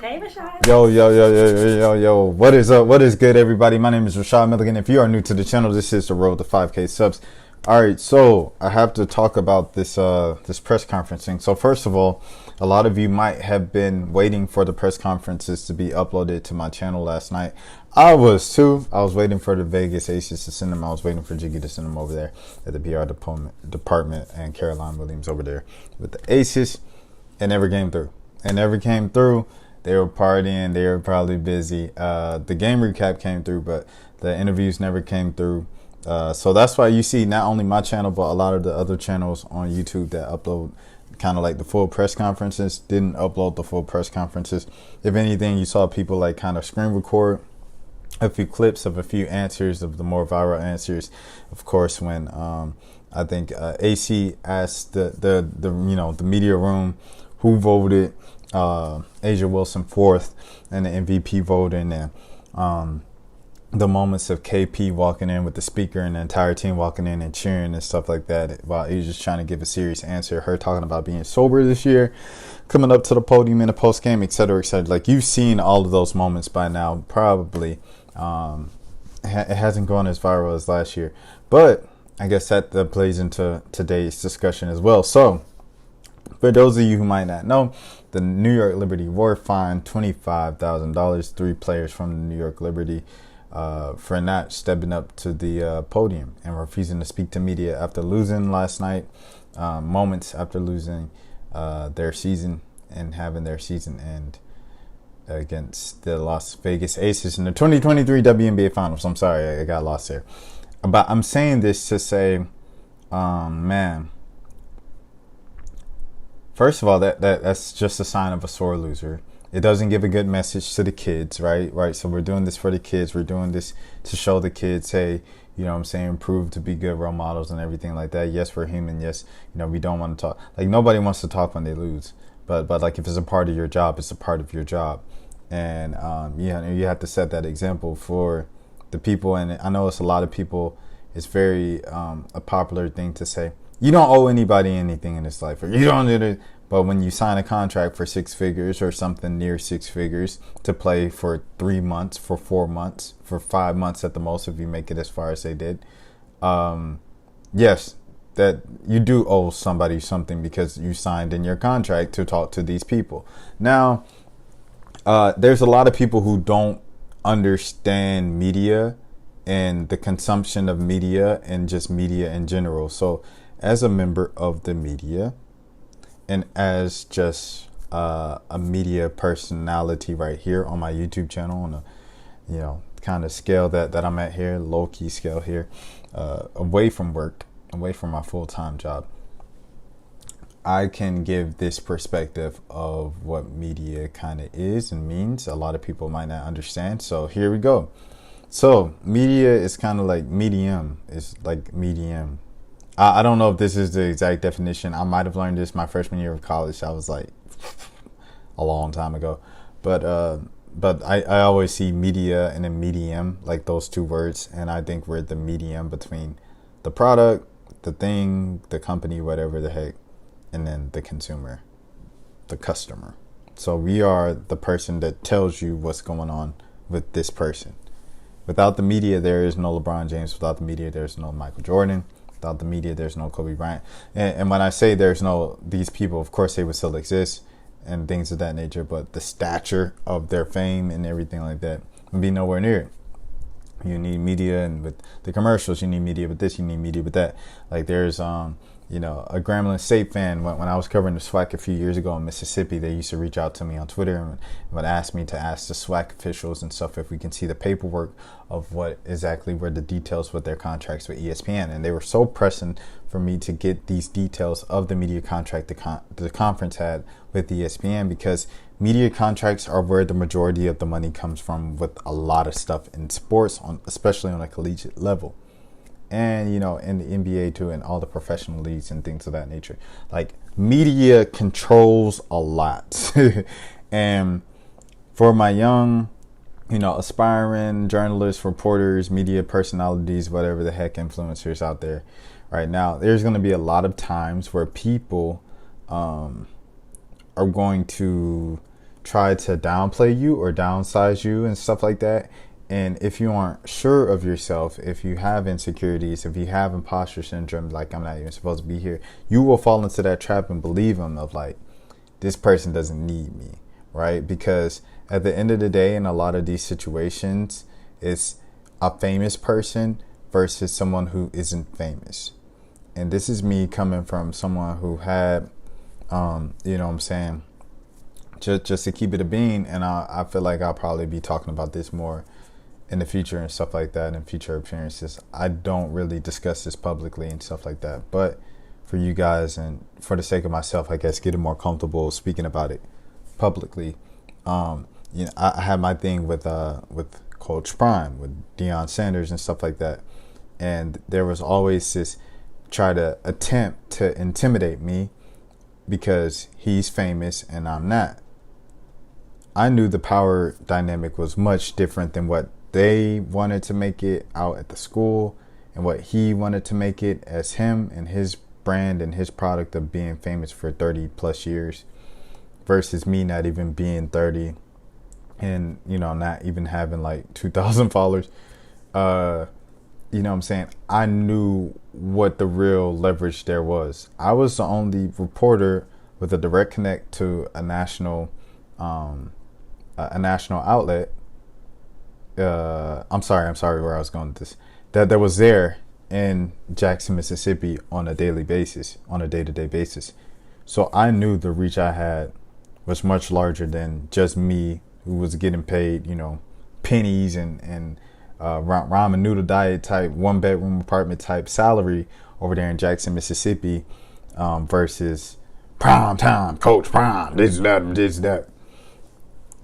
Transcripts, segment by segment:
Hey, Michelle. Yo. What is up? What is good, everybody? My name is Rashad Milligan. If you are new to the channel, this is the road to 5K subs. All right, so I have to talk about this press conferencing. So first of all, a lot of you might have been waiting for the press conferences to be uploaded to my channel last night. I was too. I was waiting for the Vegas Aces to send them. I was waiting for Jiggy to send them over there at the PR department and Caroline Williams over there with the Aces. It never came through. They were partying. They were probably busy. The game recap came through, but the interviews never came through. So that's why you see not only my channel, but a lot of the other channels on YouTube that upload kind of like the full press conferences didn't upload the full press conferences. If anything, you saw people like kind of screen record a few clips of a few answers, of the more viral answers. Of course, when I think AC asked the media room who voted Asia Wilson fourth and the MVP voting, and the moments of KP walking in with the speaker and the entire team walking in and cheering and stuff like that while Asia's trying to give a serious answer. Her talking about being sober this year, coming up to the podium in the post game, etc., etc. Like, you've seen all of those moments by now, probably. It hasn't gone as viral as last year, but I guess that plays into today's discussion as well. So, for those of you who might not know, the New York Liberty were fined $25,000, 3 players from the New York Liberty, for not stepping up to the podium and refusing to speak to media after losing last night, moments after losing their season and having their season end against the Las Vegas Aces in the 2023 WNBA Finals. I'm sorry, I got lost there. But I'm saying this to say, man, first of all, that's just a sign of a sore loser. It doesn't give a good message to the kids, right? So we're doing this for the kids. We're doing this to show the kids, hey, you know what I'm saying, prove to be good role models and everything like that. Yes, we're human. Yes, we don't want to talk. Like, nobody wants to talk when they lose. But like, if it's a part of your job, it's a part of your job. And you have to set that example for the people. And I know it's a lot of people. It's very a popular thing to say, you don't owe anybody anything in this life, or you don't need it. But when you sign a contract for 6 figures or something near 6 figures to play for 3 months, for 4 months, for 5 months at the most, if you make it as far as they did, yes, that you do owe somebody something because you signed in your contract to talk to these people. Now, there's a lot of people who don't understand media and the consumption of media and just media in general. So as a member of the media and as just a media personality right here on my YouTube channel, on a kind of scale that I'm at here, low key scale here, away from work, away from my full-time job, I can give this perspective of what media kind of is and means. A lot of people might not understand. So here we go. So media is kind of like medium. It's like medium. I don't know if this is the exact definition. I might have learned this my freshman year of college. I was like a long time ago. But I always see media and a medium, like those two words. And I think we're the medium between the product, the thing, the company, whatever the heck, and then the consumer, the customer. So we are the person that tells you what's going on with this person. Without the media, there is no LeBron James. Without the media, there's no Michael Jordan. Without the media, there's no Kobe Bryant. And when I say there's no these people, of course they would still exist and things of that nature, but the stature of their fame and everything like that would be nowhere near it. You need media, and with the commercials, you need media with this, you need media with that. Like, there's a Grambling State fan, when I was covering the SWAC a few years ago in Mississippi, they used to reach out to me on Twitter and would ask me to ask the SWAC officials and stuff if we can see the paperwork of what exactly were the details with their contracts with ESPN. And they were so pressing for me to get these details of the media contract the conference had with ESPN, because media contracts are where the majority of the money comes from with a lot of stuff in sports, especially on a collegiate level. And, in the NBA too, and all the professional leagues and things of that nature. Like, media controls a lot. And for my young, aspiring journalists, reporters, media personalities, whatever the heck, influencers out there right now, there's going to be a lot of times where people are going to try to downplay you or downsize you and stuff like that. And if you aren't sure of yourself, if you have insecurities, if you have imposter syndrome, like I'm not even supposed to be here, you will fall into that trap and believe them of like, this person doesn't need me, right? Because at the end of the day, in a lot of these situations, it's a famous person versus someone who isn't famous. And this is me coming from someone who had, you know what I'm saying, just to keep it a bean. And I feel like I'll probably be talking about this more in the future and stuff like that, in future appearances. I don't really discuss this publicly and stuff like that, but for you guys and for the sake of myself, I guess, getting more comfortable speaking about it publicly. You know, I had my thing with Coach Prime, with Deion Sanders and stuff like that, and there was always this try to attempt to intimidate me because he's famous and I'm not. I knew the power dynamic was much different than what they wanted to make it out at the school and what he wanted to make it as him and his brand and his product of being famous for 30 plus years versus me not even being 30 and, you know, not even having like 2,000 followers. You know what I'm saying? I knew what the real leverage there was. I was the only reporter with a direct connect to a national outlet. I'm sorry where I was going with this. That was there in Jackson, Mississippi on a daily basis, on a day-to-day basis. So I knew the reach I had was much larger than just me, who was getting paid, you know, pennies and ramen noodle diet type, 1-bedroom apartment type salary over there in Jackson, Mississippi, versus prime time, Coach Prime, this, that.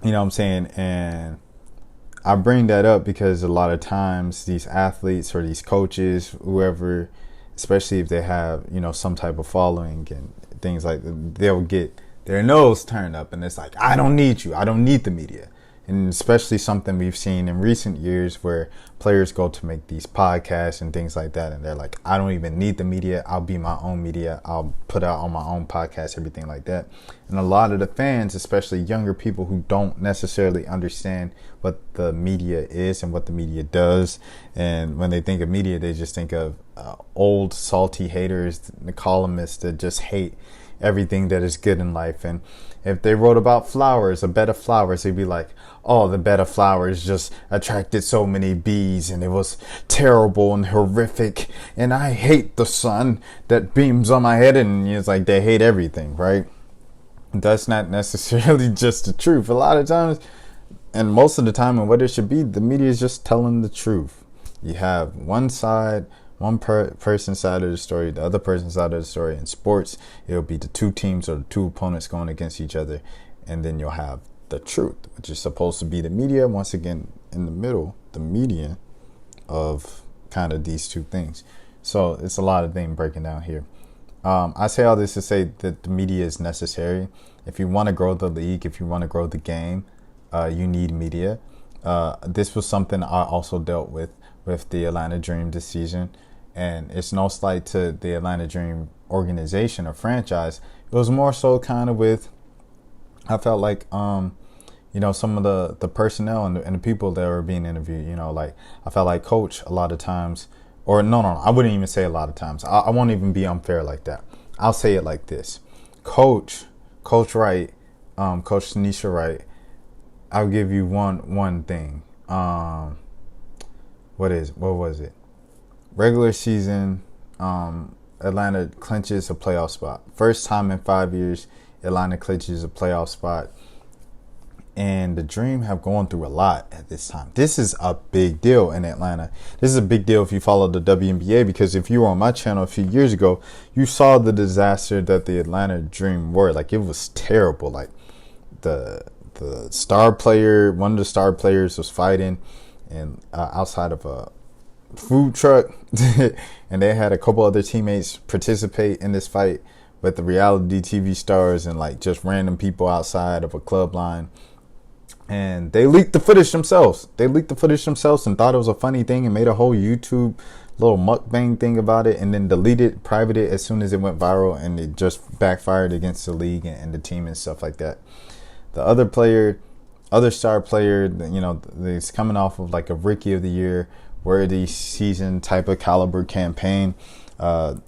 You know what I'm saying? And I bring that up because a lot of times these athletes or these coaches, whoever, especially if they have, you know, some type of following and things like that, they'll get their nose turned up and it's like, I don't need you. I don't need the media. And especially something we've seen in recent years where players go to make these podcasts and things like that. And they're like, I don't even need the media. I'll be my own media. I'll put out on my own podcast, everything like that. And a lot of the fans, especially younger people who don't necessarily understand what the media is and what the media does. And when they think of media, they just think of old salty haters, the columnists that just hate everything that is good in life. And if they wrote about flowers, a bed of flowers, they'd be like, oh, the bed of flowers just attracted so many bees and it was terrible and horrific and I hate the sun that beams on my head. And it's like they hate everything, right? That's not necessarily just the truth. A lot of times, and most of the time, and what it should be, the media is just telling the truth. You have one side, one person's side of the story, the other person's side of the story. In sports, it'll be the two teams or the two opponents going against each other. And then you'll have the truth, which is supposed to be the media, once again, in the middle, the median of kind of these two things. So it's a lot of things breaking down here. I say all this to say that the media is necessary. If you want to grow the league, if you want to grow the game, you need media. This was something I also dealt with the Atlanta Dream this season. And it's no slight to the Atlanta Dream organization or franchise. It was more so kind of with, I felt like, you know, some of the personnel and the people that were being interviewed, you know, like I felt like Coach a lot of times, or no, I wouldn't even say a lot of times. I won't even be unfair like that. I'll say it like this. Coach Wright, Coach Tanisha Wright, I'll give you one thing. What was it? Regular season, Atlanta clinches a playoff spot. First time in 5 years, Atlanta clinches a playoff spot. And the Dream have gone through a lot at this time. This is a big deal in Atlanta. This is a big deal if you follow the WNBA, because if you were on my channel a few years ago, you saw the disaster that the Atlanta Dream were. Like, it was terrible. Like, the star player, one of the star players was fighting and outside of a food truck and they had a couple other teammates participate in this fight with the reality TV stars and like just random people outside of a club line. And they leaked the footage themselves. And thought it was a funny thing and made a whole YouTube little mukbang thing about it, and then deleted, private it as soon as it went viral, and it just backfired against the league and the team and stuff like that. The other star player, is coming off of like a Rookie of the Year, worthy season type of caliber campaign,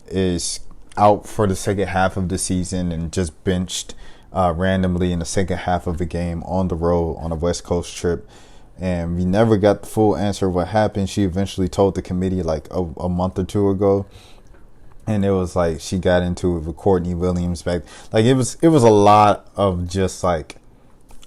is out for the second half of the season and just benched randomly in the second half of the game on the road on a West Coast trip. And we never got the full answer of what happened. She eventually told the committee like a month or two ago. And it was like she got into it with Courtney Williams back. Like it was a lot of just like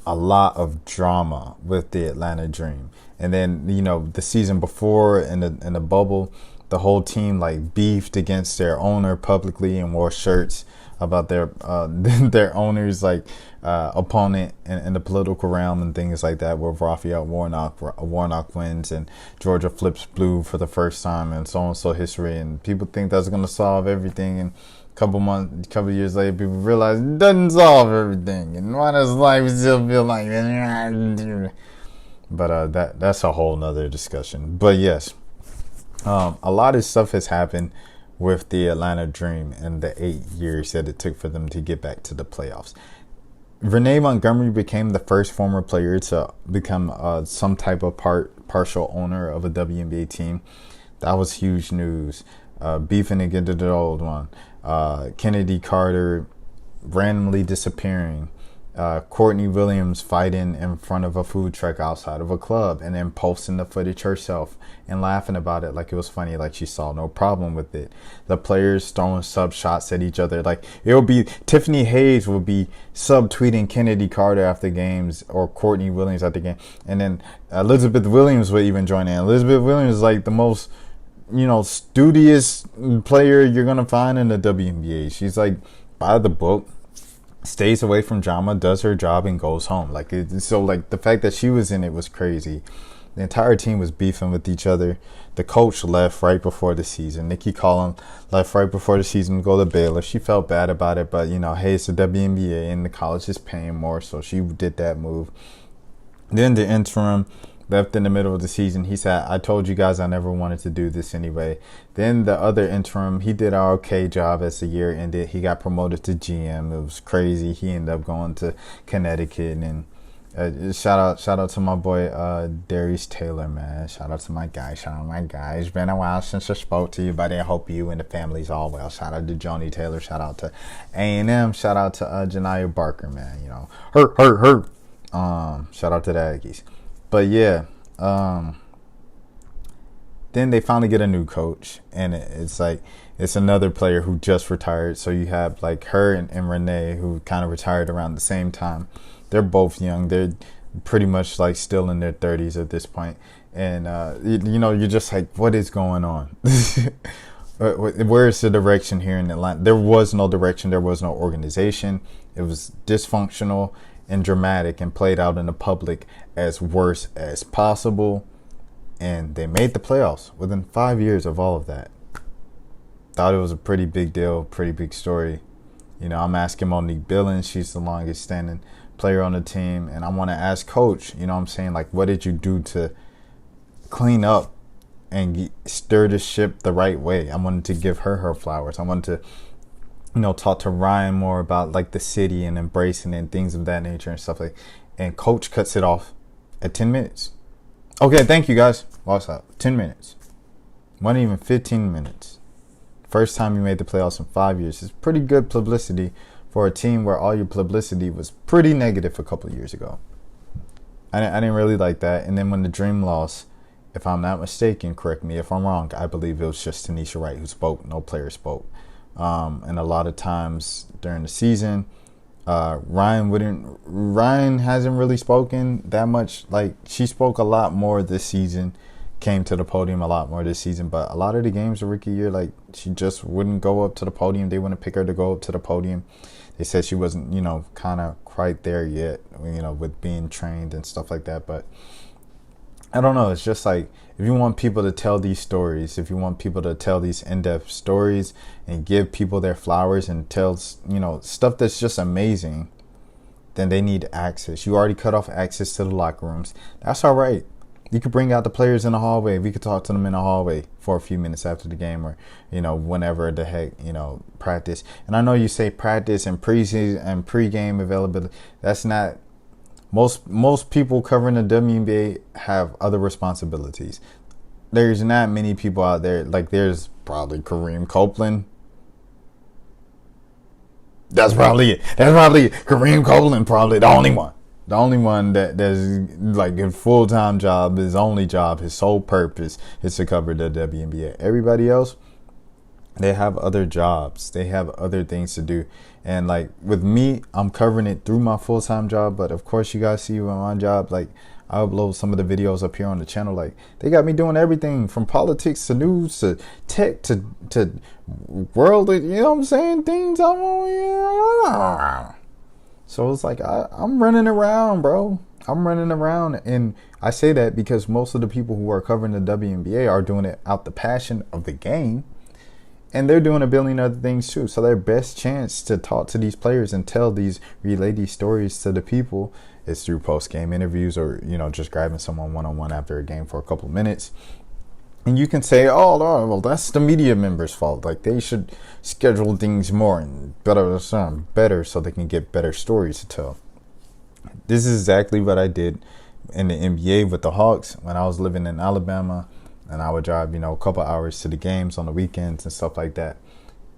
a lot of drama with the Atlanta Dream. And then, the season before in the bubble, the whole team like beefed against their owner publicly and wore shirts about their their owner's like opponent in the political realm and things like that, where Raphael Warnock wins and Georgia flips blue for the first time and so on, so history. And people think that's going to solve everything. And couple years later, people realize it doesn't solve everything. And why does life still feel like that? But that's a whole nother discussion. But yes, a lot of stuff has happened with the Atlanta Dream in the 8 years that it took for them to get back to the playoffs. Renee Montgomery became the first former player to become some type of partial owner of a WNBA team. That was huge news. Beefing against the old one. Kennedy Carter randomly disappearing. Courtney Williams fighting in front of a food truck outside of a club and then posting the footage herself and laughing about it like it was funny, like she saw no problem with it. The players throwing sub shots at each other. Like it would be Tiffany Hayes would be subtweeting Kennedy Carter after games or Courtney Williams after game. And then Elizabeth Williams would even join in. Elizabeth Williams is like the most, studious player you're going to find in the WNBA. She's like by the book, stays away from drama, does her job, and goes home. So the fact that she was in it was crazy. The entire team was beefing with each other. The coach left right before the season. Nikki Collins left right before the season to go to Baylor. She felt bad about it, but hey, it's the WNBA and the college is paying more, so she did that move. Then the interim left in the middle of the season. He said, I told you guys I never wanted to do this anyway. Then the other interim, he did an okay job as the year ended. He got promoted to GM. It was crazy. He ended up going to Connecticut. And shout out to my boy Darius Taylor, man. Shout out to my guy. It's been a while since I spoke to you, but I hope you and the family's all well. Shout out to Joni Taylor. Shout out to A&M. Shout out to Janiyah Barker, man. Hurt. Shout out to the Aggies. But yeah, then they finally get a new coach, and it's another player who just retired. So you have like her and Renee, who kind of retired around the same time. They're both young. They're pretty much like still in their 30s at this point. And, you're just like, what is going on? Where is the direction here in Atlanta? There was no direction. There was no organization. It was dysfunctional and dramatic and played out in the public as worse as possible. And they made the playoffs within 5 years of all of that. Thought it was a pretty big deal, pretty big story. I'm asking Monique Billings. She's the longest standing player on the team. And I want to ask Coach, like, what did you do to clean up and stir the ship the right way? I wanted to give her flowers. I wanted to talk to Ryan more about like the city and embracing and things of that nature and stuff like. And Coach cuts it off at 10 minutes. Okay, thank you guys. Lost out. 10 minutes. Wasn't even 15 minutes. First time you made the playoffs in 5 years. It's pretty good publicity for a team where all your publicity was pretty negative a couple of years ago. I didn't really like that. And then when the Dream lost, if I'm not mistaken, correct me if I'm wrong, I believe it was just Tanisha Wright who spoke. No player spoke. And a lot of times during the season, Ryan hasn't really spoken that much. Like, she spoke a lot more this season, came to the podium a lot more this season, but a lot of the games of rookie year, like, she just wouldn't go up to the podium. They wouldn't pick her to go up to the podium. They said she wasn't, kind of quite there yet, with being trained and stuff like that. But I don't know. It's just like, if you want people to tell these stories, if you want people to tell these in-depth stories and give people their flowers and tell, stuff that's just amazing, then they need access. You already cut off access to the locker rooms. That's all right. You could bring out the players in the hallway. We could talk to them in the hallway for a few minutes after the game, or, whenever the heck, practice. And I know you say practice and preseason and pregame availability. That's not Most people covering the WNBA have other responsibilities. There's not many people out there. Like, there's probably Kareem Copeland. That's probably it. That's probably Kareem Copeland, probably the only one. The only one that's like a full-time job, his only job, his sole purpose is to cover the WNBA. Everybody else, they have other jobs. They have other things to do. And like with me, I'm covering it through my full-time job. But of course, you guys see with my job, like I upload some of the videos up here on the channel. Like they got me doing everything from politics to news to tech to world. You know what I'm saying? Things I'm on. So it's like I'm running around, bro. I'm running around. And I say that because most of the people who are covering the WNBA are doing it out the passion of the game. And they're doing a billion other things too. So their best chance to talk to these players and relay these stories to the people is through post-game interviews or, you know, just grabbing someone one-on-one after a game for a couple of minutes. And you can say, oh, well, that's the media members' fault. Like, they should schedule things more and better so they can get better stories to tell. This is exactly what I did in the NBA with the Hawks when I was living in Alabama. And I would drive, you know, a couple hours to the games on the weekends and stuff like that.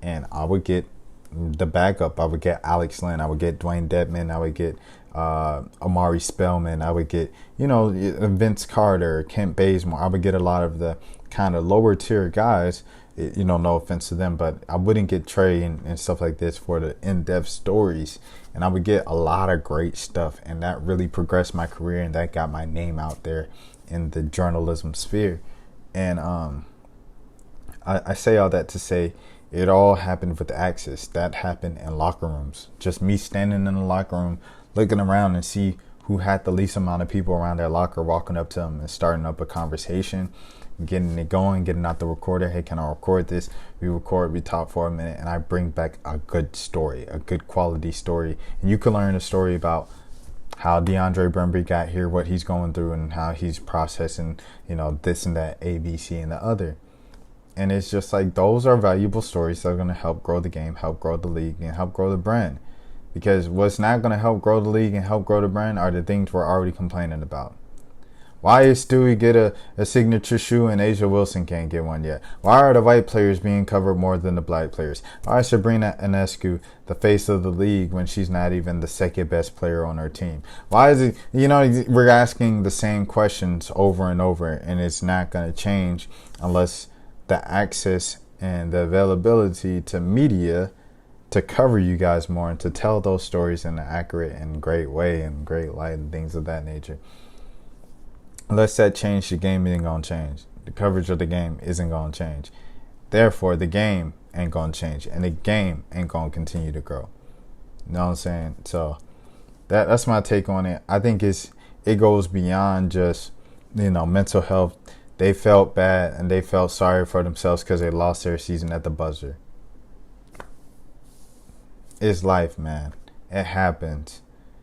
And I would get the backup. I would get Alex Lynn. I would get Dwayne Dedman. I would get Amari Spellman. I would get, you know, Vince Carter, Kent Bazemore. I would get a lot of the kind of lower tier guys. You know, no offense to them, but I wouldn't get Trey and stuff like this for the in-depth stories. And I would get a lot of great stuff. And that really progressed my career. And that got my name out there in the journalism sphere. And I say all that to say it all happened with access. That happened in locker rooms. Just me standing in the locker room, looking around and see who had the least amount of people around their locker, walking up to them and starting up a conversation, getting it going, getting out the recorder. Hey, can I record this? We record, we talk for a minute, and I bring back a good story, a good quality story. And you can learn a story about how DeAndre Brumby got here, what he's going through, and how he's processing, you know, this and that, A, B, C, and the other. And it's just like those are valuable stories that are going to help grow the game, help grow the league, and help grow the brand. Because what's not going to help grow the league and help grow the brand are the things we're already complaining about. Why is Stewie get a signature shoe and Asia Wilson can't get one yet? Why are the white players being covered more than the black players? Why is Sabrina Ionescu the face of the league when she's not even the second best player on her team? Why is it, you know, we're asking the same questions over and over, and it's not going to change unless the access and the availability to media to cover you guys more and to tell those stories in an accurate and great way and great light and things of that nature. Unless that change, the game isn't going to change. The coverage of the game isn't going to change. Therefore, the game ain't going to change. And the game ain't going to continue to grow. You know what I'm saying? So that's my take on it. I think it goes beyond just, you know, mental health. They felt bad and they felt sorry for themselves because they lost their season at the buzzer. It's life, man. It happens.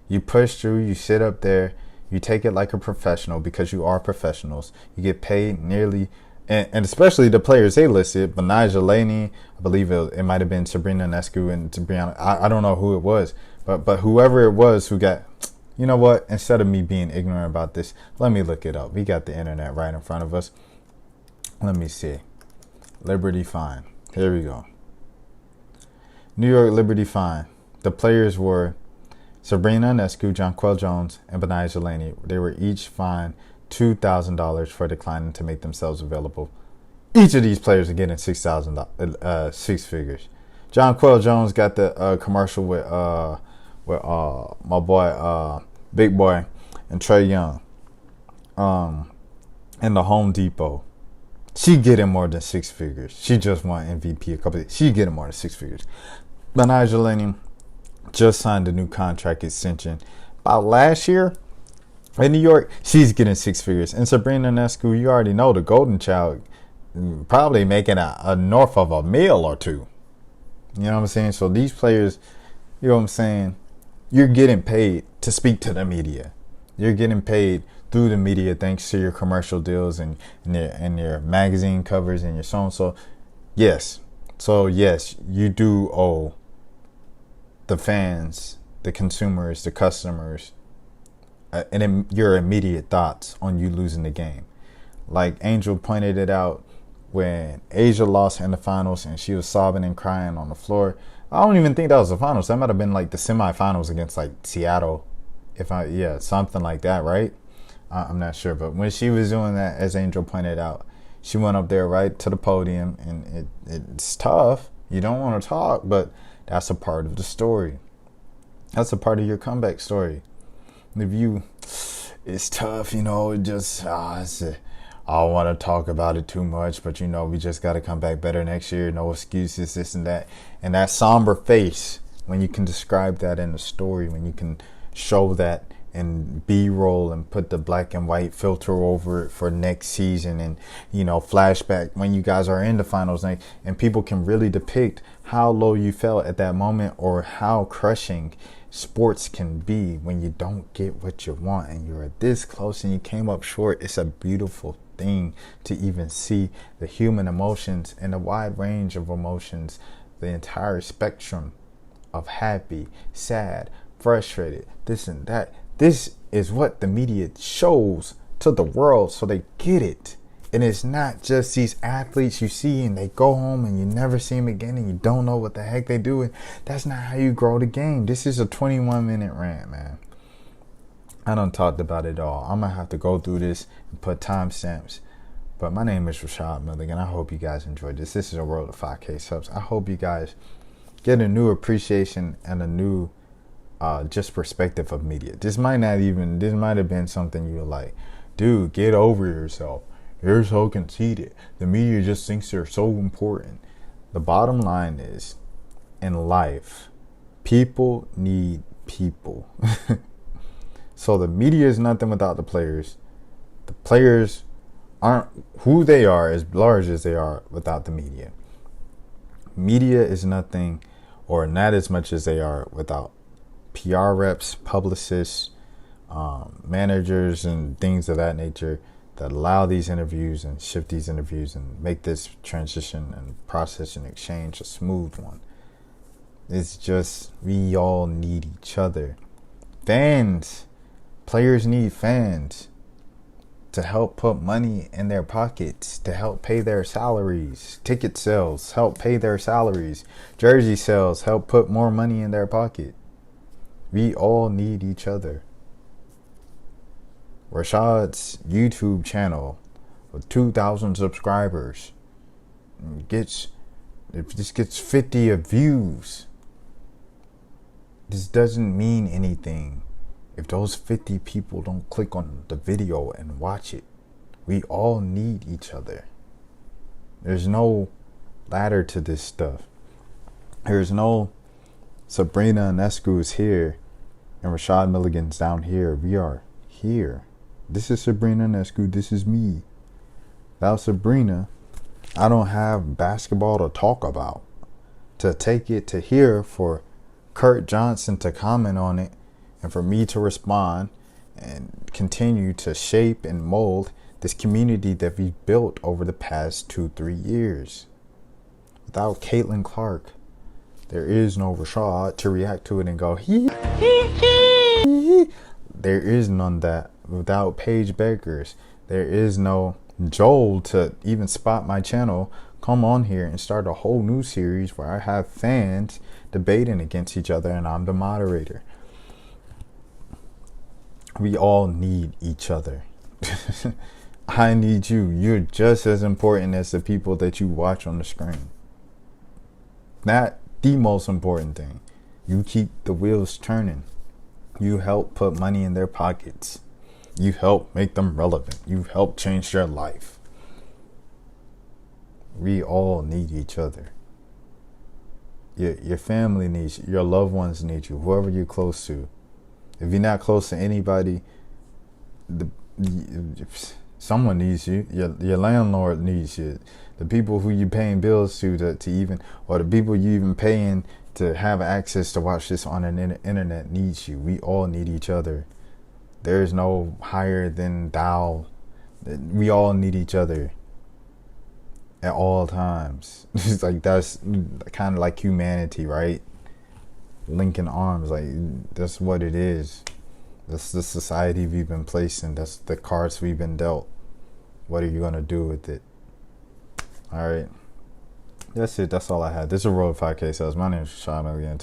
You push through. You sit up there. You take it like a professional because you are professionals. You get paid nearly, and especially the players they listed, Benija Laney, I believe it might have been Sabrina Ionescu, and to be honest, I don't know who it was, but whoever it was who got, you know what, instead of me being ignorant about this, let me look it up. We got the internet right in front of us. Let me see. Liberty Fine. Here we go. New York Liberty Fine. The players were Sabrina Ionescu, Jonquel Jones, and Benija Laney. They were each fined $2,000 for declining to make themselves available. Each of these players are getting six figures. Jonquel Jones got the commercial with my boy Big Boy and Trae Young in the Home Depot. She getting more than six figures. She just won MVP a couple of days. She getting more than six figures. Benija Laney just signed a new contract extension about last year in New York. She's getting six figures. And Sabrina Ionescu, you already know, the golden child, probably making a north of $1 million or $2 million. You know what I'm saying? So these players, you know what I'm saying, you're getting paid to speak to the media. You're getting paid through the media thanks to your commercial deals and your magazine covers and your so-and-so. Yes. So, yes, you do owe the fans, the consumers, the customers, your immediate thoughts on you losing the game. Like Angel pointed it out when Asia lost in the finals and she was sobbing and crying on the floor. I don't even think that was the finals. That might have been like the semifinals against like Seattle, something like that, right? I'm not sure, but when she was doing that, as Angel pointed out, she went up there right to the podium, and it's tough. You don't want to talk, but that's a part of the story. That's a part of your comeback story. It's tough, I don't want to talk about it too much, but we just got to come back better next year. No excuses, this and that. And that somber face, when you can describe that in the story, when you can show that in B-roll and put the black and white filter over it for next season, and flashback when you guys are in the finals, and people can really depict how low you felt at that moment, or how crushing sports can be when you don't get what you want and you're this close and you came up short. It's a beautiful thing to even see the human emotions and the wide range of emotions, the entire spectrum of happy, sad, frustrated, this and that. This is what the media shows to the world so they get it. And it's not just these athletes you see and they go home and you never see them again and you don't know what the heck they do. That's not how you grow the game. This is a 21-minute rant, man. I done talked about it all. I'm going to have to go through this and put timestamps. But my name is Rashad Milligan. I hope you guys enjoyed this. This is a world of 5K subs. I hope you guys get a new appreciation and a new just perspective of media. This might have been something you were like, dude, get over yourself. You're so conceited. The media just thinks they're so important. The bottom line is, in life, people need people. So the media is nothing without the players. The players aren't who they are, as large as they are, without the media. Media is nothing, or not as much as they are, without PR reps, publicists, managers, and things of that nature that allow these interviews and shift these interviews and make this transition and process and exchange a smooth one. It's just, we all need each other. Fans, players need fans to help put money in their pockets, to help pay their salaries. Ticket sales help pay their salaries. Jersey sales help put more money in their pocket. We all need each other. Rashad's YouTube channel with 2,000 subscribers if this gets 50 views, this doesn't mean anything if those 50 people don't click on the video and watch it. We all need each other. There's no ladder to this stuff. There's no Sabrina Ionescu is here and Rashad Milligan's down here. We are here. This is Sabrina Ionescu. This is me. Without Sabrina, I don't have basketball to talk about. To take it to here for Kurt Johnson to comment on it and for me to respond and continue to shape and mold this community that we've built over the past 2-3 years. Without Caitlin Clark, there is no Rashad to react to it and go, hee hee hee. There is none that. Without Paige Beckers, there is no Joel to even spot my channel, come on here and start a whole new series where I have fans debating against each other and I'm the moderator. We all need each other. I need you. You're just as important as the people that you watch on the screen. Not the most important thing. You keep the wheels turning. You help put money in their pockets. You help make them relevant. You help change their life. We all need each other. Your family needs you. Your loved ones need you. Whoever you're close to. If you're not close to anybody, someone needs you. Your landlord needs you. The people who you're paying bills to even, or the people you even paying to have access to watch this on an internet needs you. We all need each other. There is no higher than thou. We all need each other at all times. It's like, that's kind of like humanity, right? Linking arms, like that's what it is. That's the society we've been placed in. That's the cards we've been dealt. What are you gonna do with it? All right. That's it. That's all I had. This is a Road 5K Sales. My name is Sean Milligan.